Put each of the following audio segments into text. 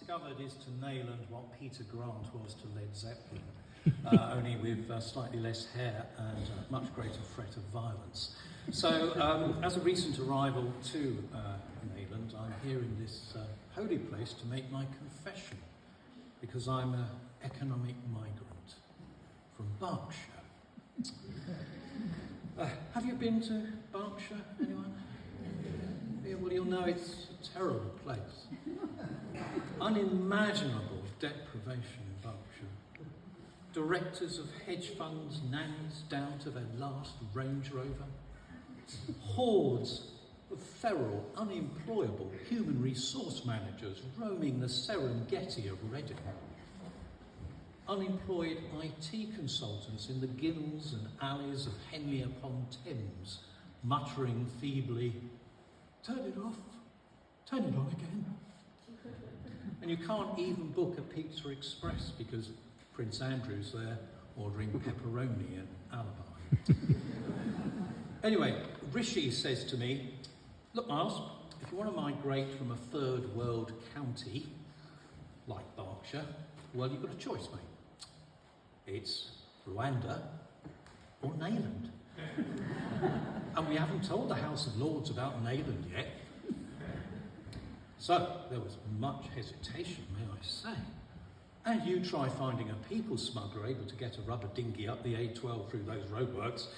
discovered is to Nayland what Peter Grant was to Led Zeppelin, only with slightly less hair and a much greater threat of violence. So, as a recent arrival to Nayland, I'm here in this holy place to make my confession, because I'm an economic migrant from Berkshire. Have you been to Berkshire, anyone? Yeah, well, you'll know it's a terrible place. Unimaginable deprivation in Berkshire. Directors of hedge funds, nannies down to their last Range Rover. Hordes of feral, unemployable human resource managers roaming the Serengeti of Reading. Unemployed IT consultants in the gills and alleys of Henley upon Thames, muttering feebly, "Turn it off, turn it on again." And you can't even book a Pizza Express because Prince Andrew's there ordering pepperoni and alibi. Anyway, Rishi says to me, "Look, Miles, if you want to migrate from a third world county like Berkshire, well, you've got a choice, mate. It's Rwanda or Nayland." And we haven't told the House of Lords about Nayland yet. So there was much hesitation, may I say. And you try finding a people smuggler able to get a rubber dinghy up the A12 through those roadworks.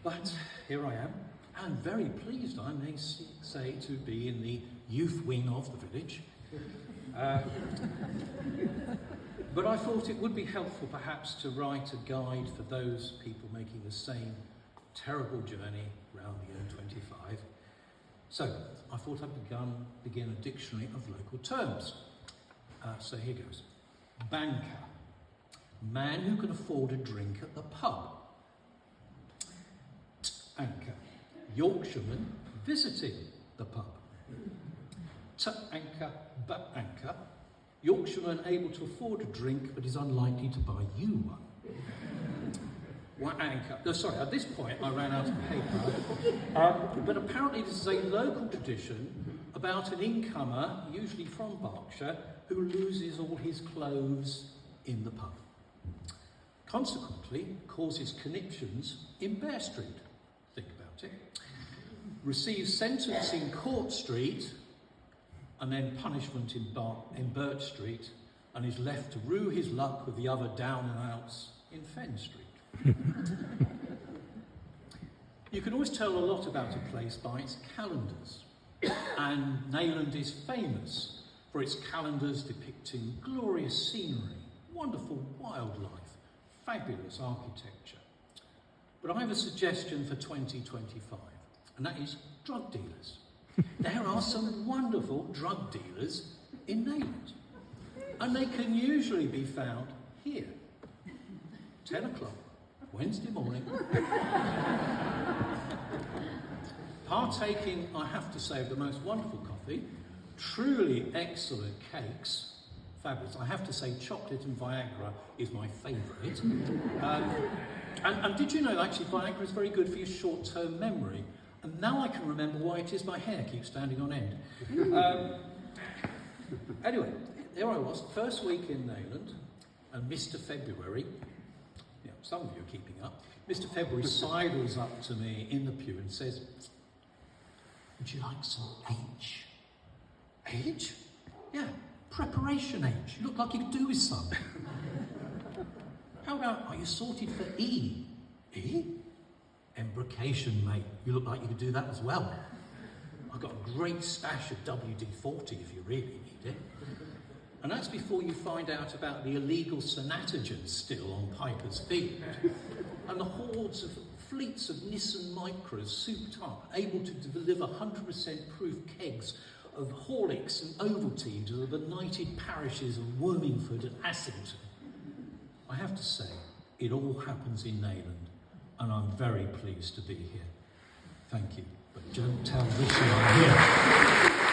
But here I am, and very pleased, I may say, to be in the youth wing of the village. But I thought it would be helpful perhaps to write a guide for those people making the same terrible journey round the M25. So I thought I'd begin a dictionary of local terms. So here goes. Banker, man who can afford a drink at the pub. Anchor, Yorkshireman visiting the pub. Anchor, but anchor, Yorkshireman able to afford a drink but is unlikely to buy you one. Anchor. No, sorry, at this point I ran out of paper. But apparently this is a local tradition about an incomer, usually from Berkshire, who loses all his clothes in the pub. Consequently, causes conniptions in Bear Street. Think about it. Receives sentence in Court Street, and then punishment in Birch Street, and is left to rue his luck with the other down and outs in Fen Street. You can always tell a lot about a place by its calendars, and Nayland is famous for its calendars depicting glorious scenery, wonderful wildlife, fabulous architecture. But I have a suggestion for 2025, and that is drug dealers. There are some wonderful drug dealers in Nayland, and they can usually be found here, 10 o'clock, Wednesday morning. Partaking, I have to say, of the most wonderful coffee, truly excellent cakes, fabulous. I have to say chocolate and Viagra is my favourite. And did you know actually Viagra is very good for your short-term memory? And now I can remember why it is my hair keeps standing on end. Anyway, there I was, first week in Nayland, and Mr. February, yeah, some of you are keeping up, Mr. February sidles up to me in the pew and says, "Would you like some H?" H? Yeah, preparation H. You look like you could do with some. How about, are you sorted for E? E? Embrocation, mate. You look like you could do that as well. I've got a great stash of WD-40 if you really need it. And that's before you find out about the illegal Sanatogens still on Piper's Field. And the hordes of fleets of Nissan Micras souped up, able to deliver 100% proof kegs of Horlicks and Ovaltine to the benighted parishes of Wormingford and Assington. I have to say, it all happens in Nayland, and I'm very pleased to be here. Thank you, but don't tell Rishi I'm here.